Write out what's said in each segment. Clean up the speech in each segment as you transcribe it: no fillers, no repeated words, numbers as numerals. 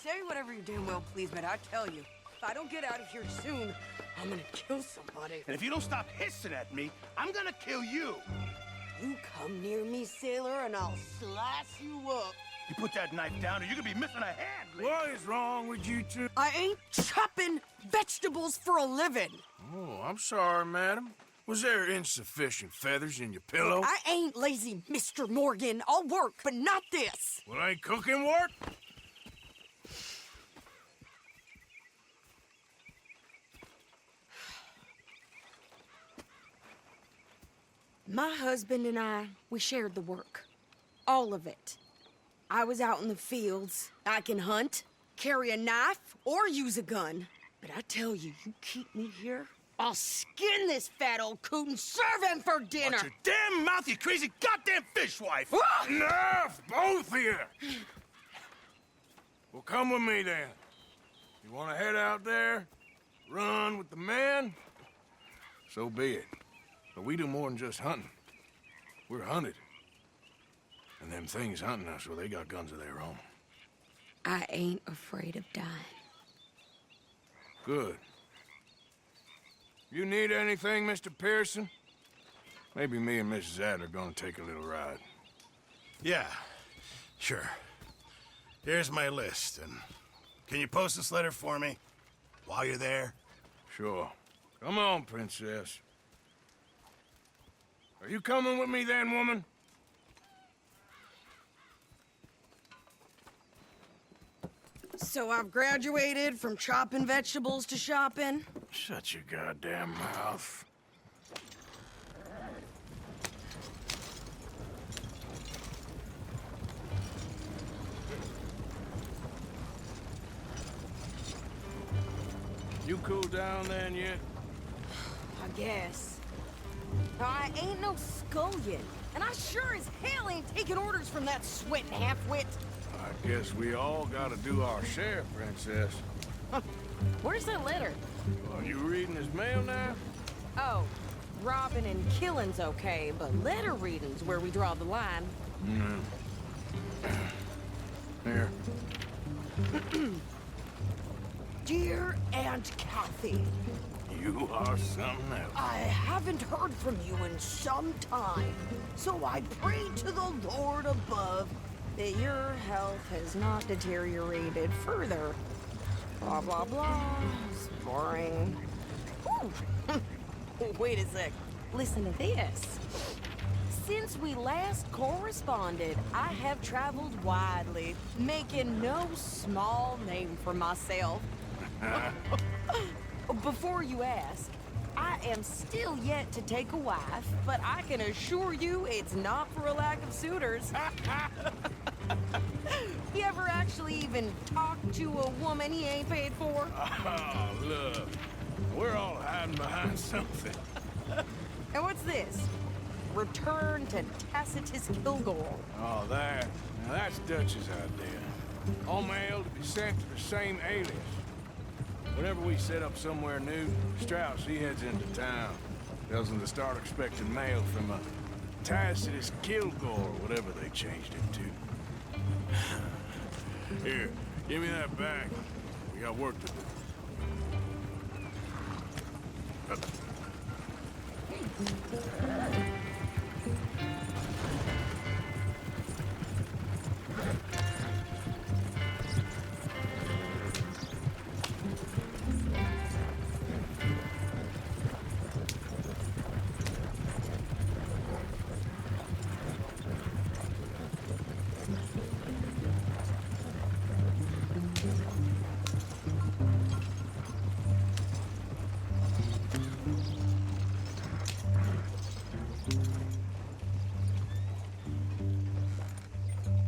say whatever you damn well please, but I tell you, if I don't get out of here soon, I'm gonna kill somebody. And if you don't stop hissing at me, I'm gonna kill you. You come near me, sailor, and I'll slice you up. You put that knife down or you're gonna be missing a hand. What is wrong with you two? I ain't chopping vegetables for a living. Oh, I'm sorry, madam. Was there insufficient feathers in your pillow? I ain't lazy, Mr. Morgan. I'll work, but not this. Well, ain't cooking work? My husband and I, we shared the work. All of it. I was out in the fields. I can hunt, carry a knife, or use a gun. But I tell you, you keep me here, I'll skin this fat old coot and serve him for dinner. Watch your damn mouth, you crazy goddamn fishwife! Enough, both of you! Well, come with me then. You want to head out there, run with the men? So be it. But we do more than just hunting. We're hunted. And them things hunting us, well, they got guns of their own. I ain't afraid of dying. Good. You need anything, Mr. Pearson? Maybe me and Mrs. Adler are gonna take a little ride. Yeah, sure. Here's my list, and can you post this letter for me while you're there? Sure. Come on, princess. Are you coming with me then, woman? So I've graduated from chopping vegetables to shopping. Shut your goddamn mouth. You cool down then yet? I guess. I ain't no scullion, and I sure as hell ain't taking orders from that sweating half-wit. I guess we all gotta do our share, princess. Where's that letter? Are you reading his mail now? Oh, robbing and killing's okay, but letter reading's where we draw the line. Here. Dear Aunt Kathy, You are something else. I haven't heard from you in some time, so I pray to the Lord above that your health has not deteriorated further. Blah, blah, blah. It's boring. Ooh. Wait a sec. Listen to this. Since we last corresponded, I have traveled widely, making no small name for myself. Before you ask, I am still yet to take a wife, but I can assure you it's not for a lack of suitors. You ever actually even talked to a woman he ain't paid for? Oh, look. We're all hiding behind something. And what's this? Return to Tacitus Kilgore. Oh, that. Now that's Dutch's idea. All mail to be sent to the same alias. Whenever we set up somewhere new, Strauss, he heads into town. Tells them to start expecting mail from a Tacitus Kilgore, whatever they changed it to. Here, give me that bag. We got work to do.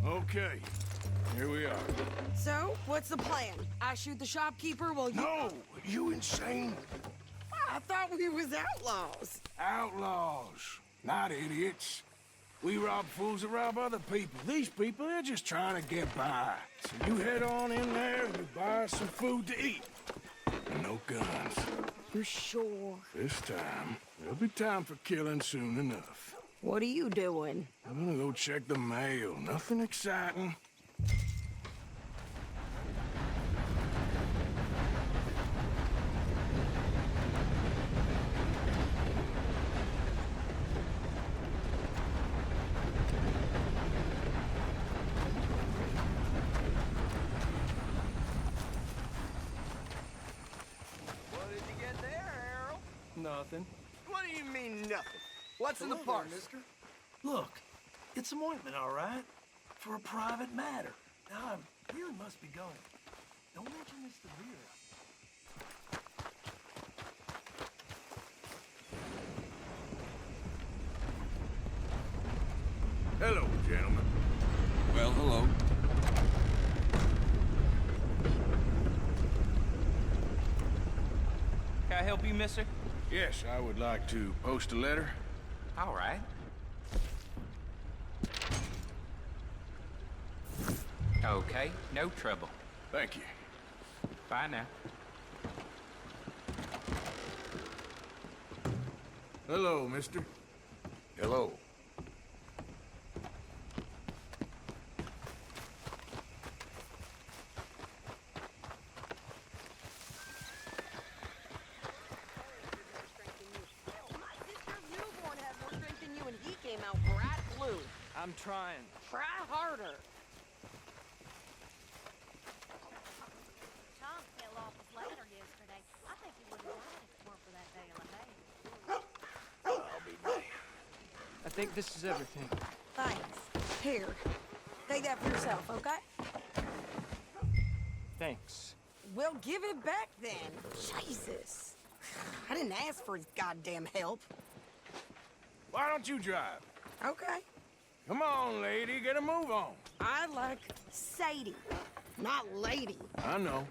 Okay, here we are. So, what's the plan? I shoot the shopkeeper while you... No! You insane? I thought we was outlaws. Outlaws, not idiots. We rob fools that rob other people. These people, they're just trying to get by. So you head on in there and you buy us some food to eat. And no guns. You sure? This time, there'll be time for killing soon enough. What are you doing? I'm gonna go check the mail. Nothing exciting. nothing. What do you mean, nothing? What's in the Hello there, parcel? mister. Look, it's some ointment, all right? For a private matter. Now, I'm here must be going. Don't mention this to Vera. Hello, gentlemen. Well, hello. Can I help you, mister? Yes, I would like to post a letter. All right. Okay, no trouble. Thank you. Bye now. Hello, mister. Hello. My sister's newborn had more strength than you, and he came out bright blue. I'm trying. Try harder. Tom fell off his ladder yesterday. I think he would have died if it weren't for that bale of hay. I'll be damned. I think this is everything. Thanks. Here. Take that for yourself, okay? Thanks. Well, give it back then. Jesus. I didn't ask for his goddamn help. Why don't you drive? Okay. Come on, lady, get a move on. I like Sadie, not lady. I know.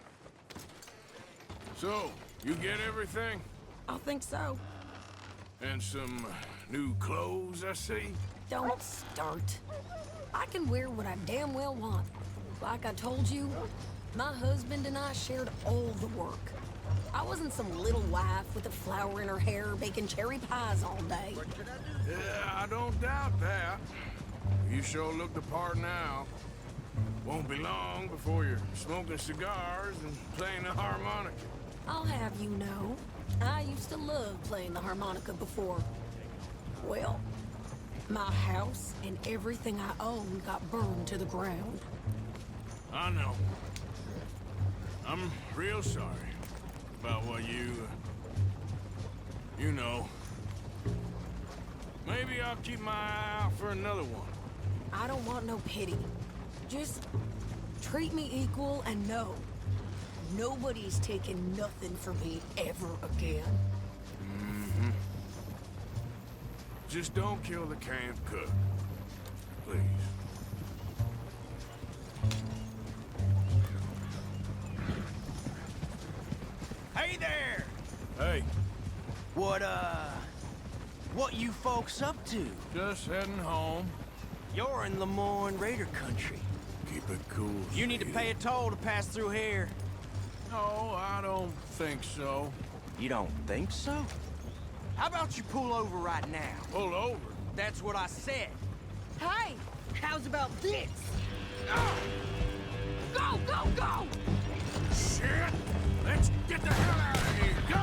So, you get everything? I think so. And some new clothes, I see? Don't start. I can wear what I damn well want. Like I told you, my husband and I shared all the work. I wasn't some little wife with a flower in her hair baking cherry pies all day. Yeah, I don't doubt that. You sure look the part now. Won't be long before you're smoking cigars and playing the harmonica. I'll have you know, I used to love playing the harmonica before. Well, my house and everything I owned got burned to the ground. I know. I'm real sorry about what you know. Maybe I'll keep my eye out for another one. I don't want no pity. Just treat me equal and know nobody's taking nothing from me ever again. Mm-hmm. Just don't kill the camp cook. Please. Hey there! Hey, What you folks up to? just heading home. You're in Lemoyne Raider country. Keep it cool. You need to Sadie. pay a toll to pass through here. No, I don't think so. You don't think so? How about you pull over right now? Pull over. That's what I said. Hey, how's about this? Go, go, go! Shit! Let's get the hell out of here! Go!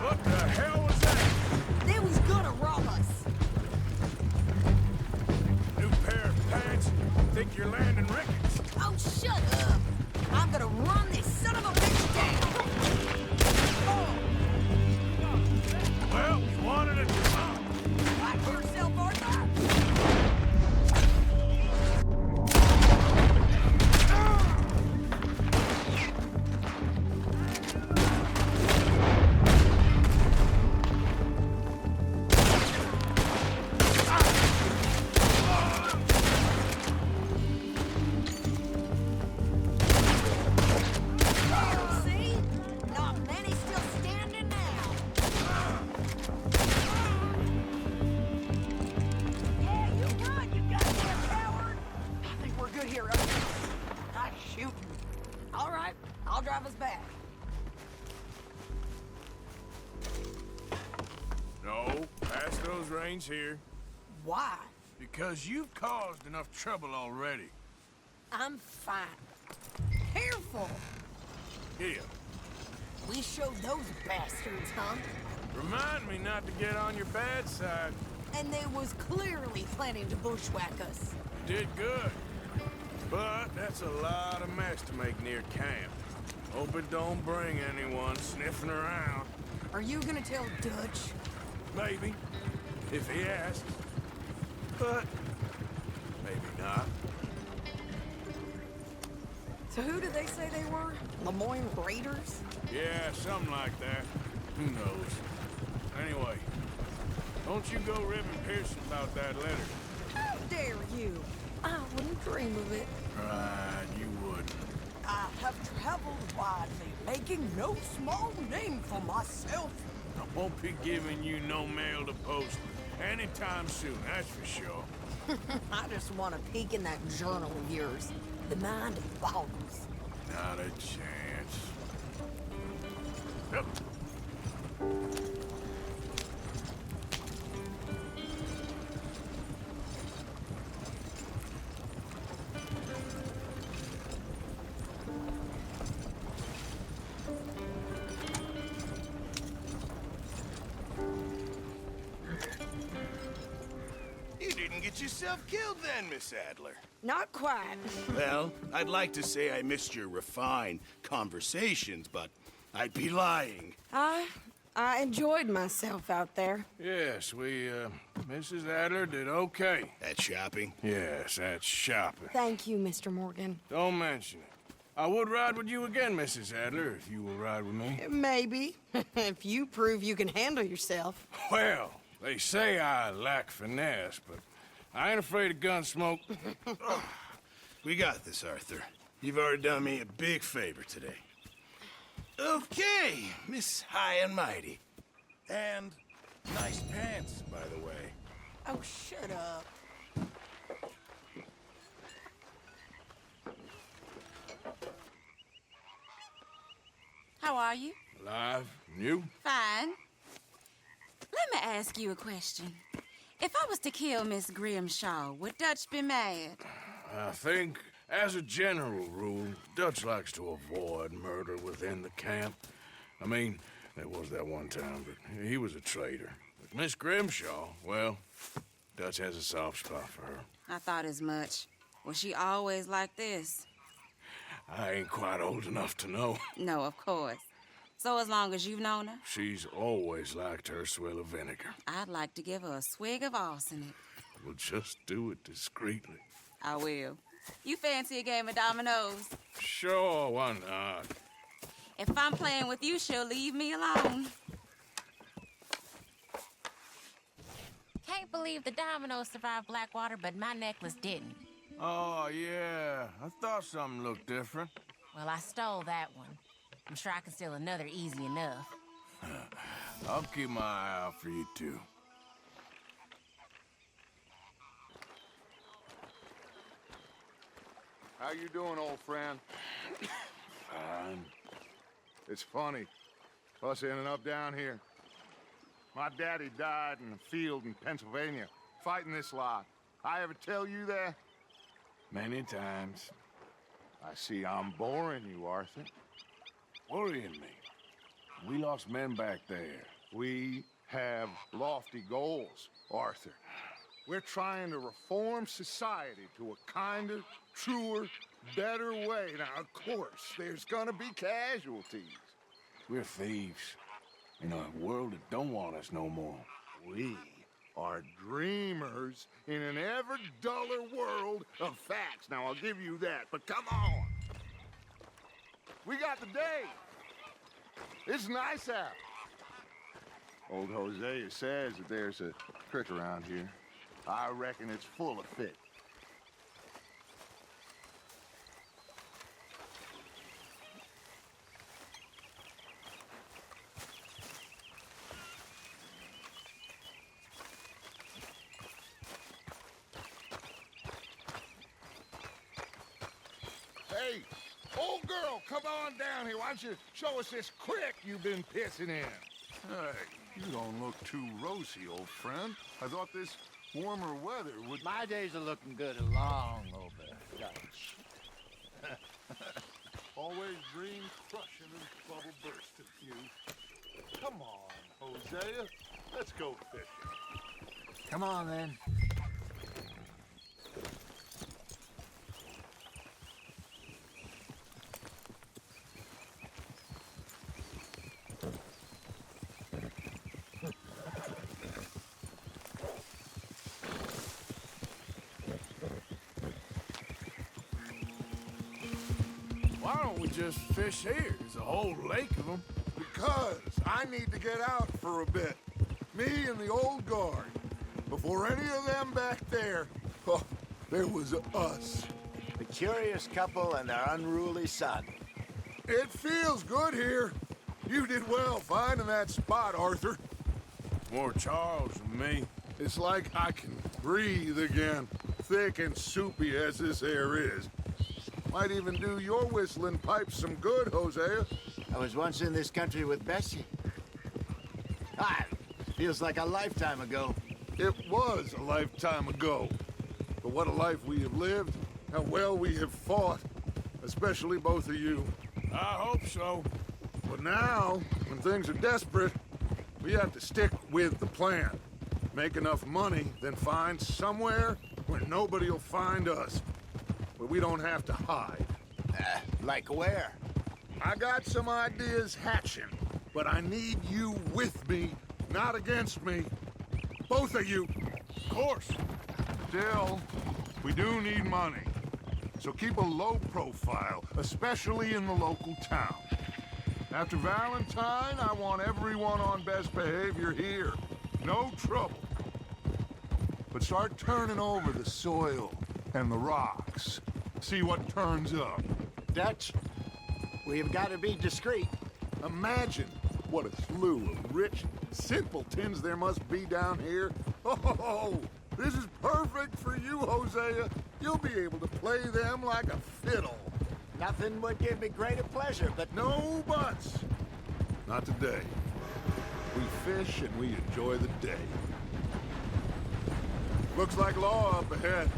What the hell was that? They was gonna rob us. New pair of pants? Think you're landing Ricketts? Oh, shut up. I'm gonna run this son of a bitch down. Oh, Well, you wanted it. watch yourself, Arthur. See? Not many still standing now. Yeah, you run, you goddamn coward. I think we're good here. Ah, shoot. All right, I'll drive us back. No, pass those reins here. Why? Because you've caused enough trouble already. I'm fine. Careful. Here, We showed those bastards, huh? remind me not to get on your bad side. And they was clearly planning to bushwhack us. Did good. But that's a lot of mess to make near camp. Hope it don't bring anyone sniffing around. Are you gonna tell Dutch? Maybe, if he asks. But maybe not. So who did they say they were? Lemoyne Raiders? Yeah, something like that. Who knows? Anyway, don't you go ribbing Pearson about that letter. How dare you? I wouldn't dream of it. Right, you would. I have traveled widely, making no small name for myself. I won't be giving you no mail to post anytime soon, that's for sure. I just want to peek in that journal of yours. The mind of volumes. Not a chance. Yep. You didn't get yourself killed then, Miss Adler. Not quite. Well, I'd like to say I missed your refined conversations, but I'd be lying. I enjoyed myself out there. Yes, Mrs. Adler did okay. At shopping? Yes, that's shopping. Thank you, Mr. Morgan. Don't mention it. I would ride with you again, Mrs. Adler, if you will ride with me. Maybe. If you prove you can handle yourself. Well, they say I lack finesse, but I ain't afraid of gun smoke. We got this, Arthur. You've already done me a big favor today. Okay, Miss High and Mighty. And nice pants, by the way. Oh, shut up. How are you? Alive? And you? Fine. Let me ask you a question. If I was to kill Miss Grimshaw, would Dutch be mad? I think, as a general rule, Dutch likes to avoid murder within the camp. I mean, there was that one time, but he was a traitor. But Miss Grimshaw, well, Dutch has a soft spot for her. I thought as much. Was she always like this? I ain't quite old enough to know. No, of course. So as long as you've known her, She's always liked her swill of vinegar. I'd like to give her a swig of arsenic. We'll just do it discreetly. I will. You fancy a game of dominoes? Sure, why not? If I'm playing with you, she'll leave me alone. Can't believe the dominoes survived Blackwater, but my necklace didn't. Oh, yeah. I thought something looked different. Well, I stole that one. I'm sure I can steal another easy enough. I'll keep my eye out for you, too. How you doing, old friend? Fine. It's funny, us ending up down here. My daddy died in a field in Pennsylvania, fighting this lot. I ever tell you that? Many times. I see I'm boring you, Arthur. Worrying me. We lost men back there. We have lofty goals, Arthur. We're trying to reform society to a kinder, truer, better way. Now, of course, there's gonna be casualties. We're thieves. In a world that don't want us no more. We are dreamers in an ever duller world of facts. Now, I'll give you that, but come on. We got the day. It's nice out. Old Hosea says that there's a creek around here. I reckon it's full of fish. Hey, old girl, come on down here. Why don't you show us this creek you've been pissing in? Hey, you don't look too rosy, old friend. I thought this warmer weather would... My days are looking good along over Dutch. Always dream crushing and bubble bursting, you. Come on, Hosea. Let's go fishing. Come on, then. Why don't we just fish here? There's a whole lake of them. Because I need to get out for a bit. Me and the old guard. Before any of them back there, oh, there was us. The curious couple and their unruly son. It feels good here. You did well finding that spot, Arthur. More Charles than me. It's like I can breathe again, thick and soupy as this air is. Might even do your whistling pipes some good, Hosea. I was once in this country with Bessie. Ah, feels like a lifetime ago. It was a lifetime ago. But what a life we have lived, how well we have fought, especially both of you. I hope so. But now, when things are desperate, we have to stick with the plan. Make enough money, then find somewhere where nobody will find us. Where we don't have to hide. Like where? I got some ideas hatching, but I need you with me, not against me. Both of you. Of course. Still, we do need money. So keep a low profile, especially in the local town. After Valentine, I want everyone on best behavior here. No trouble. But start turning over the soil and the rocks. See what turns up. Dutch, we've got to be discreet. Imagine what a slew of rich simpletons there must be down here. Oh, this is perfect for you, Hosea. You'll be able to play them like a fiddle. Nothing would give me greater pleasure, but... No buts. Not today. We fish and we enjoy the day. Looks like law up ahead.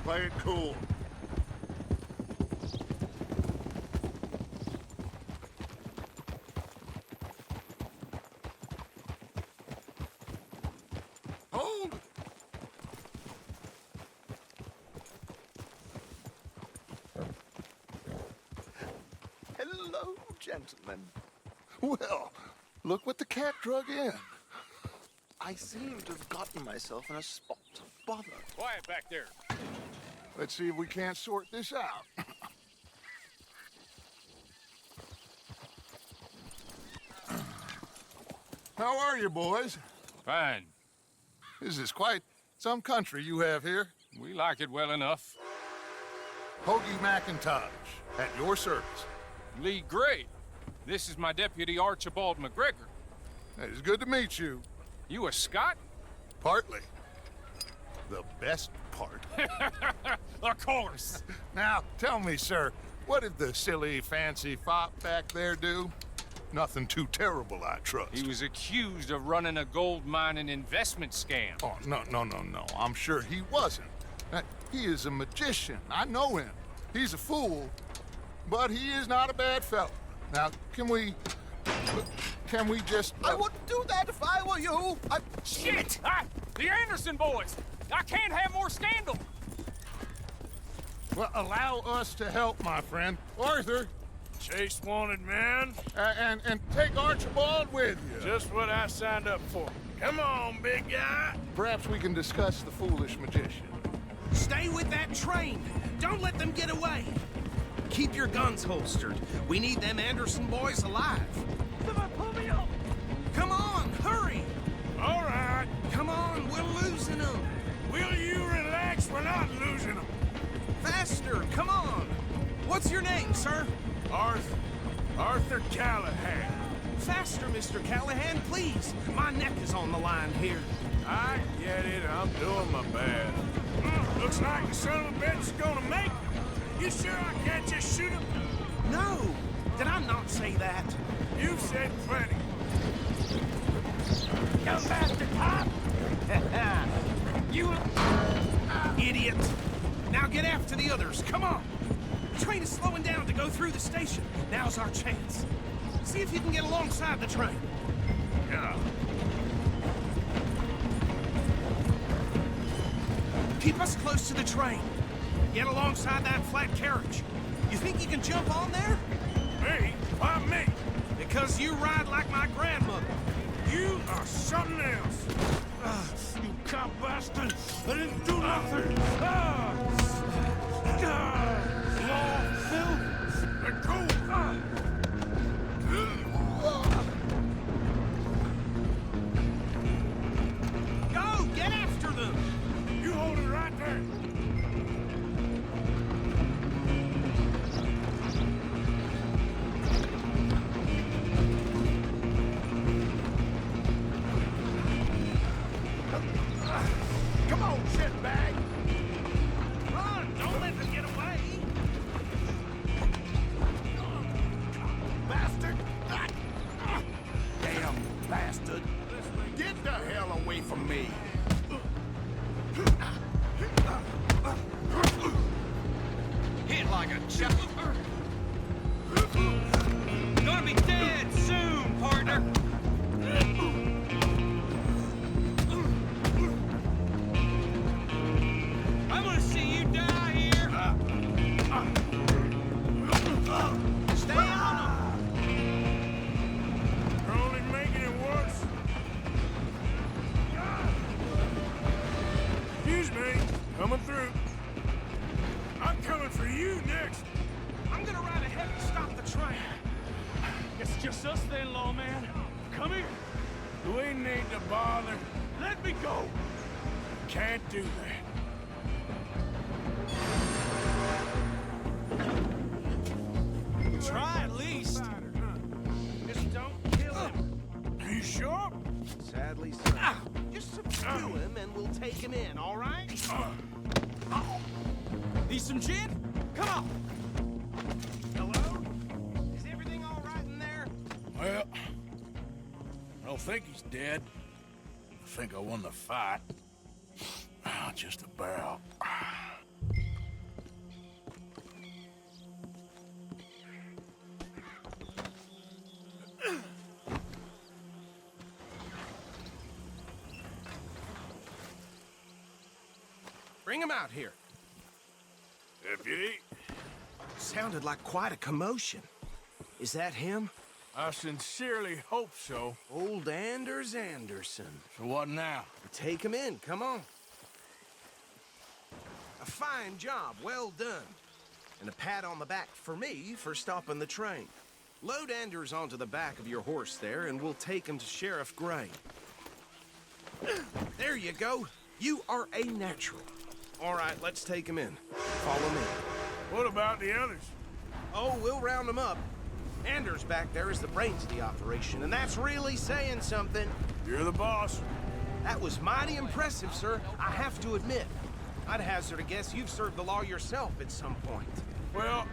Play it cool. Hold! Hello, gentlemen. Well, look what the cat drug in. I seem to have gotten myself in a spot of bother. Quiet back there. Let's see if we can't sort this out. How are you, boys? Fine. This is quite some country you have here. We like it well enough. Hoagie McIntosh, at your service. Lee Gray. This is my deputy Archibald McGregor. It is good to meet you. You a Scot? Partly. The best part. Of course. Now, tell me, sir, what did the silly, fancy fop back there do? Nothing too terrible, I trust. He was accused of running a gold mining investment scam. Oh, no. I'm sure he wasn't. He is a magician. I know him. He's a fool, but he is not a bad fellow. Now, can we just... I wouldn't do that if I were you. Shit! The Anderson boys! I can't have more scandal! Well, allow us to help, my friend. Arthur! Chase wanted man. And take Archibald with you. Just what I signed up for. Come on, big guy. Perhaps we can discuss the foolish magician. Stay with that train. Don't let them get away. Keep your guns holstered. We need them Anderson boys alive. Pull me up. Come on, hurry. All right. Come on, we're losing them. Will you relax? We're not losing them. Faster, come on. What's your name, sir? Arthur Callahan. Faster, Mr. Callahan, please. My neck is on the line here. I get it. I'm doing my best. Looks like the son of a bitch is gonna make it. You sure I can't just shoot him? No. Did I not say that? You said plenty. You bastard cop! You... idiot. Now get after the others. Come on. The train is slowing down to go through the station. Now's our chance. See if you can get alongside the train. Yeah. Keep us close to the train. Get alongside that flat carriage. You think you can jump on there? Me? Why me? Because you ride like my grandmother. You are something else. You cop bastard! I didn't do nothing! Law, Phil? Let go! Go! Get after them! You hold it right there. Come on, shitbag! Run! Don't let them get away! Bastard! Damn bastard! Get the hell away from me! Hit like a chuck. Gonna be dead soon, partner! I'm gonna see you die here! Stay on them! You're only making it worse. Excuse me. Coming through. I'm coming for you next. I'm gonna ride ahead and stop the train. It's just us then, lawman. Come here. We need to bother. Let me go. Can't do that. Try at least. Just don't kill him. Are you sure? Sadly, so. Just subdue him and we'll take him in, all right? Need some gin? Come on. Hello? Is everything all right in there? Well, I don't think he's dead. I think I won the fight. Just about. Bring him out here. Deputy, Sounded like quite a commotion. Is that him? I sincerely hope so. Old Anders Anderson. So what now? Take him in, come on. A fine job, well done. And a pat on the back for me for stopping the train. Load Anders onto the back of your horse there, and we'll take him to Sheriff Gray. There you go. You are a natural. All right, let's take him in. Follow me. What about the others? Oh, we'll round them up. Anders back there is the brains of the operation, and that's really saying something. You're the boss. That was mighty impressive, sir. I have to admit. I'd hazard a guess you've served the law yourself at some point. Well,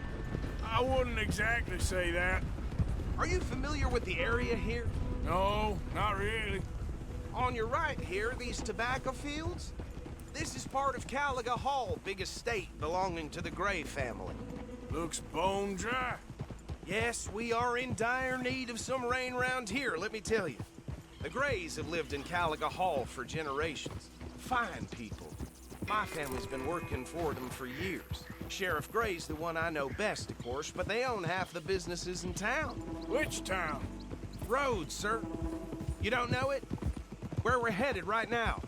I wouldn't exactly say that. Are you familiar with the area here? No, not really. On your right here, these tobacco fields? This is part of Caliga Hall, big estate belonging to the Gray family. Looks bone dry. Yes, we are in dire need of some rain round here, let me tell you. The Grays have lived in Caliga Hall for generations. Fine people. My family's been working for them for years. Sheriff Gray's the one I know best, of course, but they own half the businesses in town. Which town? Rhodes, sir. You don't know it? Where we're headed right now.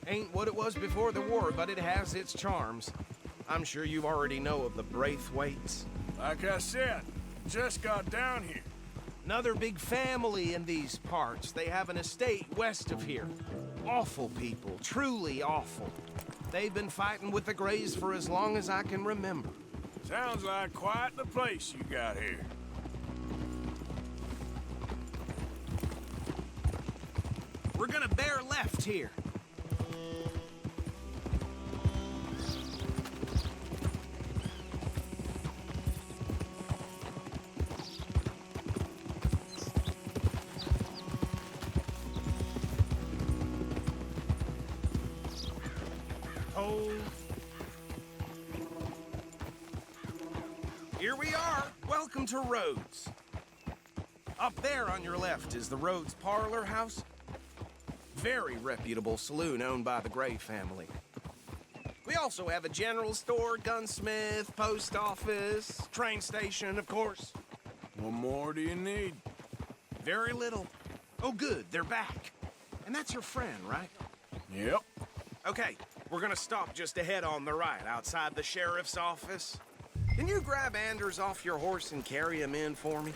Ain't what it was before the war, but it has its charms. I'm sure you already know of the Braithwaites. Like I said, just got down here. Another big family in these parts. They have an estate west of here. Awful people, truly awful. They've been fighting with the Grays for as long as I can remember. Sounds like quite the place you got here. We're gonna bear left here. Here we are. Welcome to Rhodes. Up there on your left is the Rhodes Parlor House. Very reputable saloon owned by the Gray family. We also have a general store, gunsmith, post office, train station, of course. What more do you need? Very little. Oh, good, they're back. And that's your friend, right? Yep. Okay, we're gonna stop just ahead on the right, outside the sheriff's office. Can you grab Anders off your horse and carry him in for me?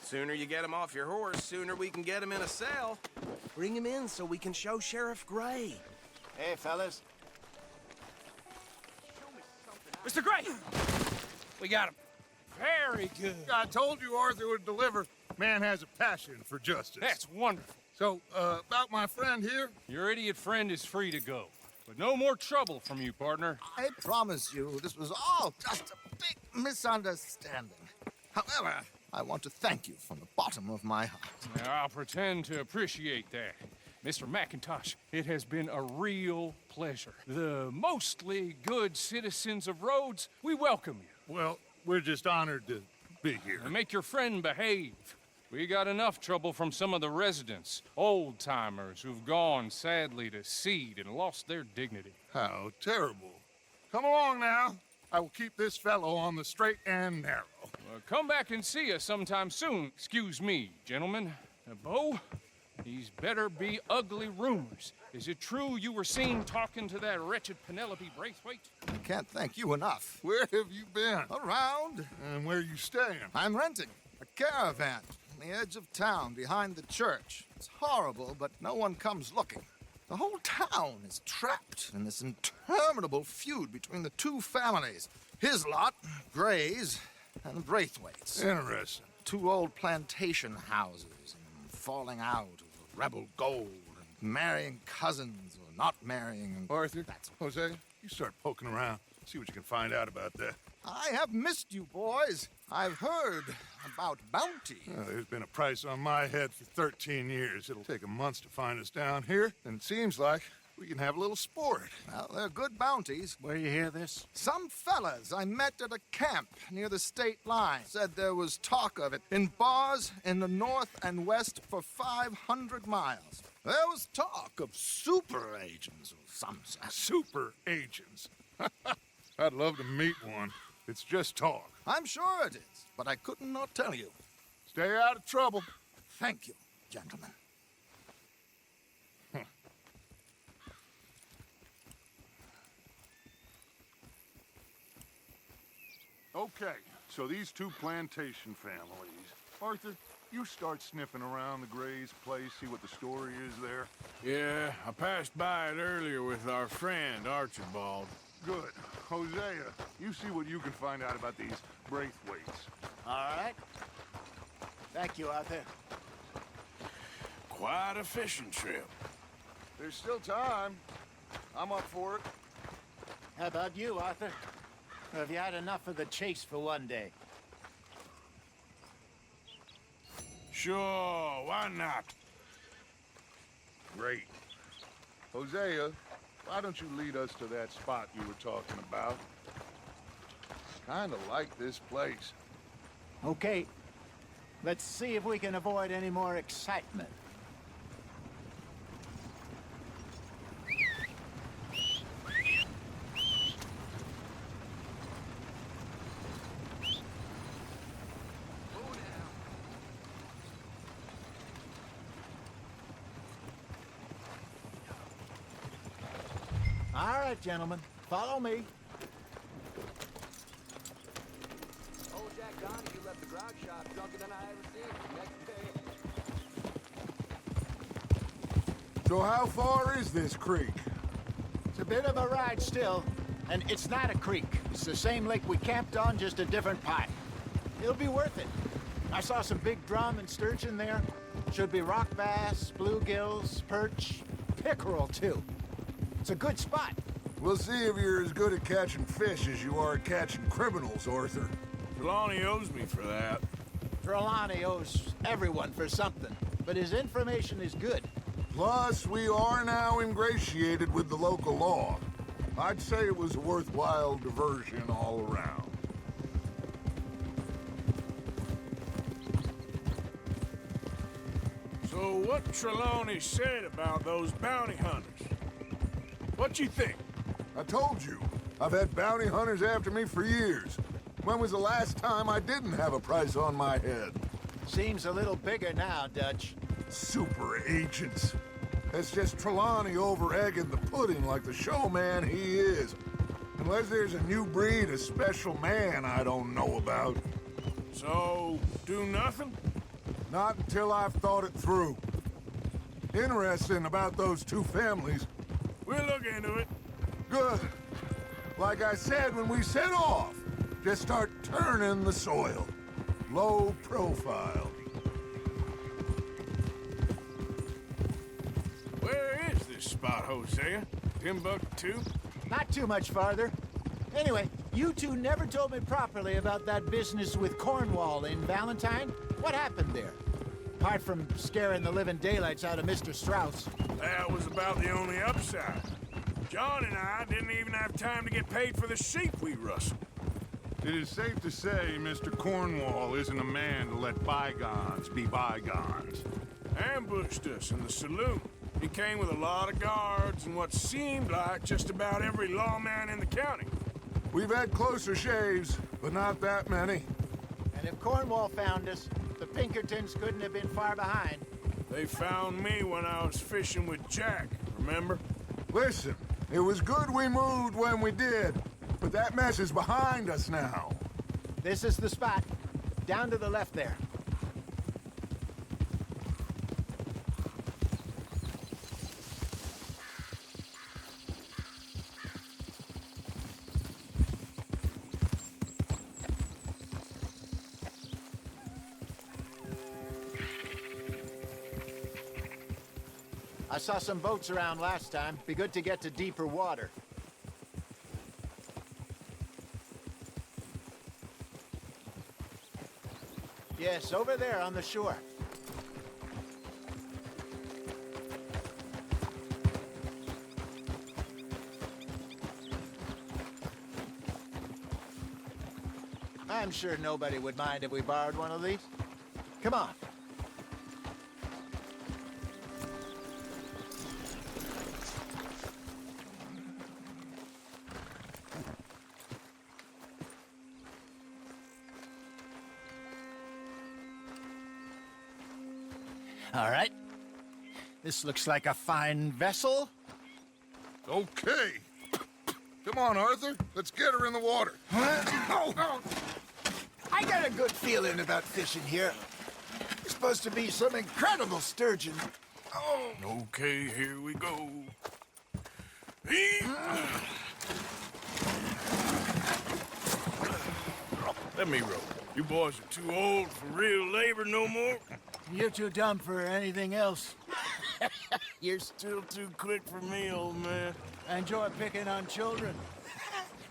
Sooner you get him off your horse, sooner we can get him in a cell. Bring him in so we can show Sheriff Gray. Hey, fellas. Mr. Gray! We got him. Very good. I told you Arthur would deliver. Man has a passion for justice. That's wonderful. So, about my friend here? Your idiot friend is free to go. But no more trouble from you, partner. I promise you this was all just a big misunderstanding. However, I want to thank you from the bottom of my heart. Now, I'll pretend to appreciate that. Mr. McIntosh, it has been a real pleasure. The mostly good citizens of Rhodes, we welcome you. Well, we're just honored to be here. And make your friend behave. We got enough trouble from some of the residents, old-timers who've gone, sadly, to seed and lost their dignity. How terrible. Come along now. I will keep this fellow on the straight and narrow. Come back and see us sometime soon. Excuse me, gentlemen. Bo, these better be ugly rumors. Is it true you were seen talking to that wretched Penelope Braithwaite? I can't thank you enough. Where have you been? Around. And where you staying? I'm renting a caravan on the edge of town behind the church. It's horrible, but no one comes looking. The whole town is trapped in this interminable feud between the two families. His lot, Gray's, and Braithwaite's. Interesting. Two old plantation houses, and falling out over rebel gold, and marrying cousins or not marrying. And Arthur, that's Jose, you start poking around. See what you can find out about that. I have missed you, boys. I've heard about bounty. Well, there's been a price on my head for 13 years. It'll take a month to find us down here, and it seems like we can have a little sport. Well, they're good bounties. Where you hear this? Some fellas I met at a camp near the state line said there was talk of it in bars in the north and west for 500 miles. There was talk of super agents of some sort. Super agents. I'd love to meet one. It's just talk. I'm sure it is, but I couldn't not tell you. Stay out of trouble. Thank you, gentlemen. Okay, so these two plantation families. Arthur, you start sniffing around the Gray's place, see what the story is there. Yeah, I passed by it earlier with our friend, Archibald. Good. Hosea, you see what you can find out about these Braithwaites. All right. Thank you, Arthur. Quite a fishing trip. There's still time. I'm up for it. How about you, Arthur? Or have you had enough of the chase for one day? Sure, why not? Great. Hosea, why don't you lead us to that spot you were talking about? Kinda like this place. Okay. Let's see if we can avoid any more excitement. All right, gentlemen, follow me. Old Jack Donahue left the grog shop drunker than I ever seen. Next day. So how far is this creek? It's a bit of a ride still, and it's not a creek. It's the same lake we camped on, just a different pipe. It'll be worth it. I saw some big drum and sturgeon there. Should be rock bass, bluegills, perch, pickerel, too. It's a good spot. We'll see if you're as good at catching fish as you are at catching criminals, Arthur. Trelawney owes me for that. Trelawney owes everyone for something, but his information is good. Plus, we are now ingratiated with the local law. I'd say it was a worthwhile diversion all around. So what Trelawney said about those bounty hunters? What you think? I told you, I've had bounty hunters after me for years. When was the last time I didn't have a price on my head? Seems a little bigger now, Dutch. Super agents. That's just Trelawney over-egging the pudding like the showman he is. Unless there's a new breed of special man I don't know about. So, do nothing? Not until I've thought it through. Interesting about those two families. We'll look into it. Good. Like I said when we set off, just start turning the soil. Low profile. Where is this spot, Hosea? Timbuktu? Not too much farther. Anyway, you two never told me properly about that business with Cornwall in Valentine. What happened there? Apart from scaring the living daylights out of Mr. Strauss. That was about the only upside. John and I didn't even have time to get paid for the sheep we rustled. It is safe to say Mr. Cornwall isn't a man to let bygones be bygones. Ambushed us in the saloon. He came with a lot of guards and what seemed like just about every lawman in the county. We've had closer shaves, but not that many. And if Cornwall found us, the Pinkertons couldn't have been far behind. They found me when I was fishing with Jack, remember? Listen, it was good we moved when we did, but that mess is behind us now. This is the spot. Down to the left there. I saw some boats around last time. Be good to get to deeper water. Yes, over there on the shore. I'm sure nobody would mind if we borrowed one of these. Come on. All right. This looks like a fine vessel. Okay. Come on, Arthur. Let's get her in the water. Oh. I got a good feeling about fishing here. It's supposed to be some incredible sturgeon. Oh. Okay, here we go. Let me row. You boys are too old for real labor no more. You're too dumb for anything else. You're still too quick for me, old man. I enjoy picking on children.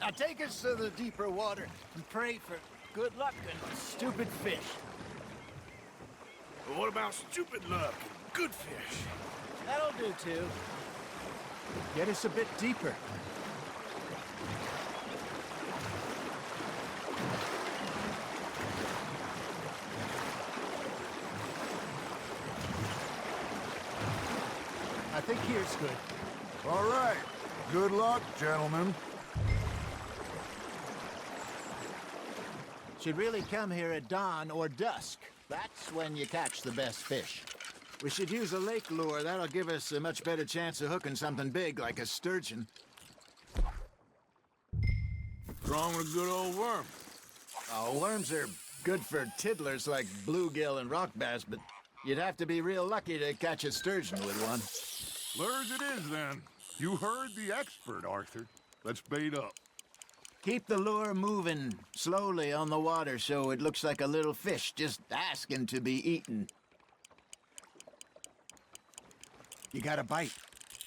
Now take us to the deeper water and pray for good luck and stupid fish. But what about stupid luck and good fish? That'll do, too. Get us a bit deeper. I think here's good. All right. Good luck, gentlemen. Should really come here at dawn or dusk. That's when you catch the best fish. We should use a lake lure. That'll give us a much better chance of hooking something big like a sturgeon. What's wrong with a good old worm? Oh, worms are good for tiddlers like bluegill and rock bass, but you'd have to be real lucky to catch a sturgeon with one. Lures it is, then. You heard the expert, Arthur. Let's bait up. Keep the lure moving slowly on the water so it looks like a little fish just asking to be eaten. You got a bite.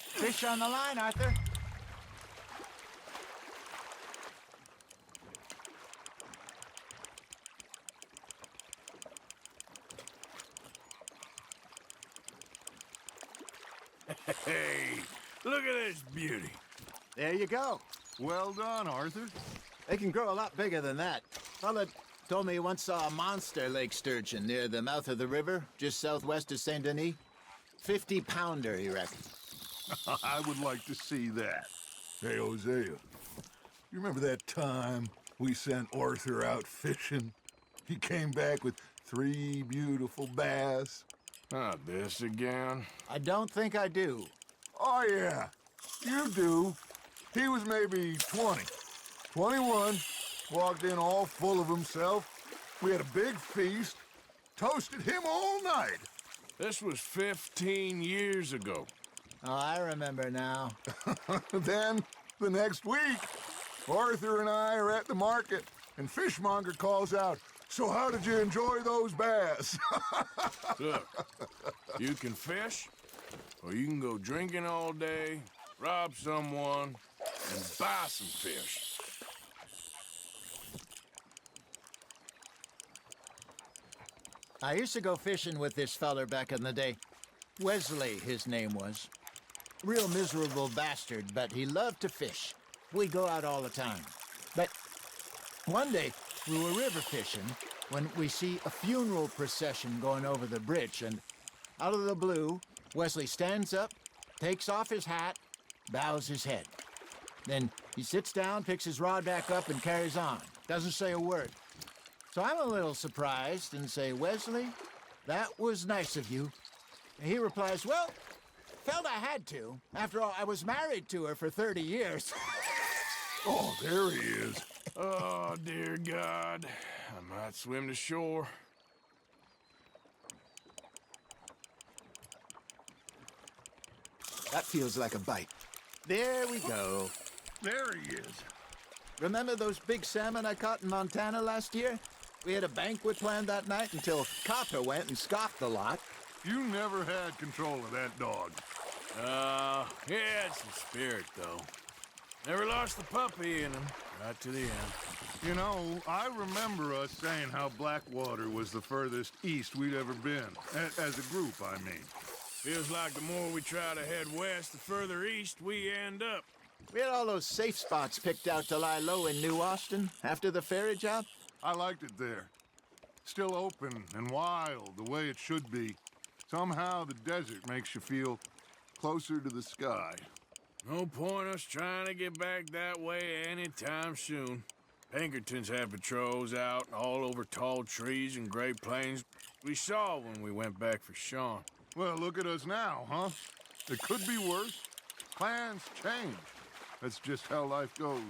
Fish on the line, Arthur. Hey, look at this beauty. There you go. Well done, Arthur. They can grow a lot bigger than that. Fella told me he once saw a monster lake sturgeon near the mouth of the river, just southwest of Saint Denis. 50-pounder, he reckoned. I would like to see that. Hey, Hosea, you remember that time we sent Arthur out fishing? He came back with 3 beautiful bass. Not this again. I don't think I do. Oh, yeah. You do. He was maybe 20. 21. Walked in all full of himself. We had a big feast. Toasted him all night. This was 15 years ago. Oh, I remember now. Then, the next week, Arthur and I are at the market, and Fishmonger calls out, "So how did you enjoy those bass?" Look, you can fish, or you can go drinking all day, rob someone, and buy some fish. I used to go fishing with this feller back in the day. Wesley, his name was. Real miserable bastard, but he loved to fish. We'd go out all the time. But one day, we were river fishing when we see a funeral procession going over the bridge, and out of the blue, Wesley stands up, takes off his hat, bows his head. Then he sits down, picks his rod back up, and carries on. Doesn't say a word. So I'm a little surprised and say, "Wesley, that was nice of you." And he replies, "Well, felt I had to. After all, I was married to her for 30 years. Oh, there he is. Oh, dear God. I might swim to shore. That feels like a bite. There we go. There he is. Remember those big salmon I caught in Montana last year? We had a banquet planned that night until Copper went and scoffed the lot. You never had control of that dog. He had some spirit, though. Never lost the puppy in him, right to the end. You know, I remember us saying how Blackwater was the furthest east we'd ever been. As a group, I mean. Feels like the more we try to head west, the further east we end up. We had all those safe spots picked out to lie low in New Austin after the ferry job. I liked it there. Still open and wild, the way it should be. Somehow the desert makes you feel closer to the sky. No point us trying to get back that way anytime soon. Pinkertons had patrols out all over tall trees and Great Plains. We saw when we went back for Sean. Well, look at us now, huh? It could be worse. Plans change. That's just how life goes.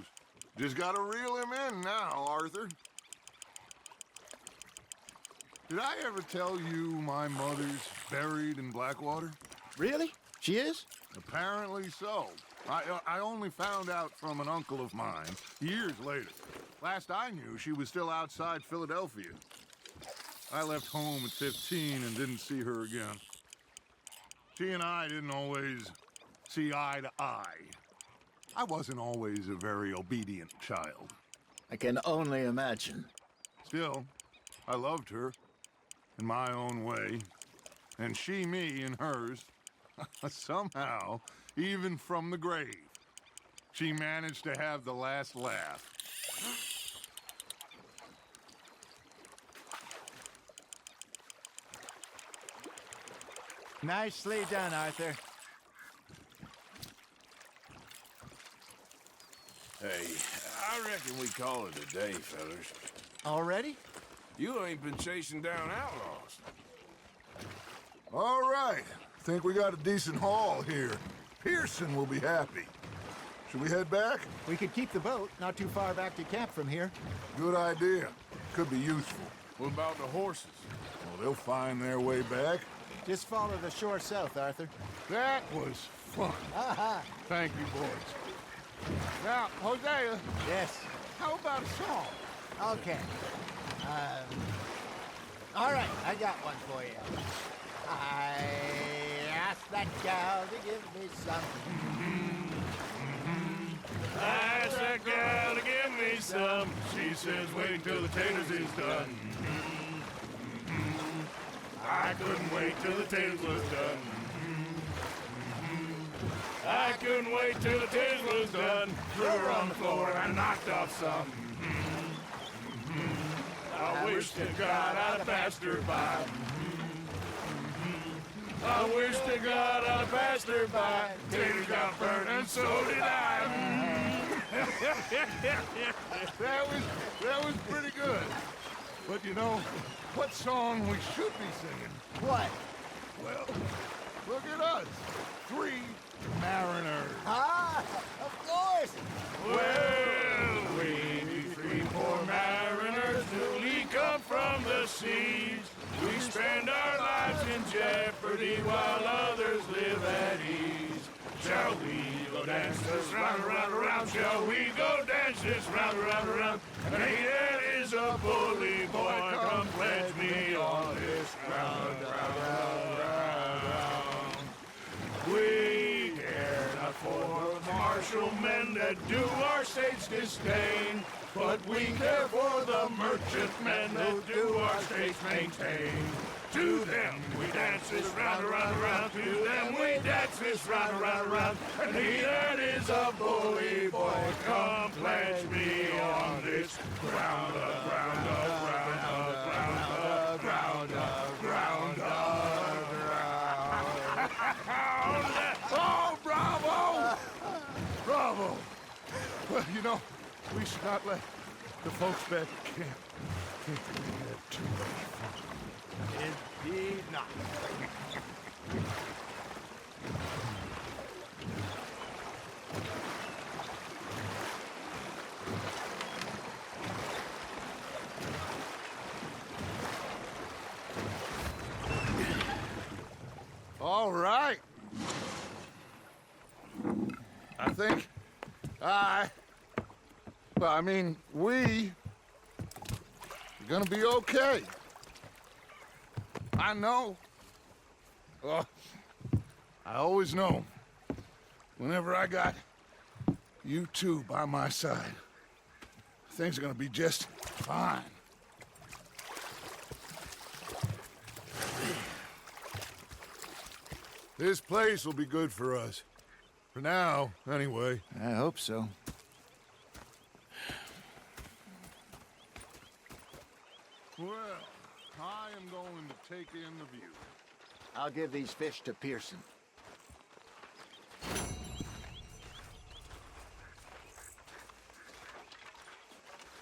Just gotta reel him in now, Arthur. Did I ever tell you my mother's buried in Blackwater? Really? She is? Apparently so. I only found out from an uncle of mine years later. Last I knew, she was still outside Philadelphia. I left home at 15 and didn't see her again. She and I didn't always see eye to eye. I wasn't always a very obedient child. I can only imagine. Still, I loved her in my own way, and she me in hers. Somehow, even from the grave, she managed to have the last laugh. Nicely done, Arthur. Hey, I reckon we call it a day, fellas. Already? You ain't been chasing down outlaws. All right. Think we got a decent haul here. Pearson will be happy. Should we head back? We could keep the boat not too far back to camp from here. Good idea. Could be useful. What about the horses? Well, they'll find their way back. Just follow the shore south, Arthur. That was fun. Aha! Thank you, boys. Now, Hosea, Yes. how about a song? Okay. All right, I got one for you. I asked that gal to give me some. I asked that gal to give me some. She says, wait till the taters is done. I couldn't wait till the taters was done. I couldn't wait till the taters was done. Threw her on the floor and I knocked off some. I wish to God I'd have passed her by. I wish to God I'd have passed her by. Taters got burned and so did I. That was pretty good. But you know, what song we should be singing? What? Well, look at us. 3 mariners. Ah, of course. Well, we be 3 poor mariners newly come from the seas. We spend our lives in jeopardy while others live at ease. Shall we go dance this round, around, around? Shall we go dance this round, around, around? And he that is a bully boy, come pledge me on this round, round, round, round. We care not for the martial men that do our states disdain, but we care for the merchantmen that do our states maintain. To them we dance this round, around, around. To them we dance this round, around, around. And he that is a bully boy, come pledge me on this ground up, ground up, ground up, ground up, ground up, ground up, ground up. Oh, bravo! Bravo! Well, you know, we should not let the folks back at camp think that we had too much fun. Indeed not. All right. I think we are gonna be okay. I know. Well, I always know. Whenever I got you two by my side, things are gonna be just fine. This place will be good for us. For now, anyway. I hope so. Well, I am going to take in the view. I'll give these fish to Pearson.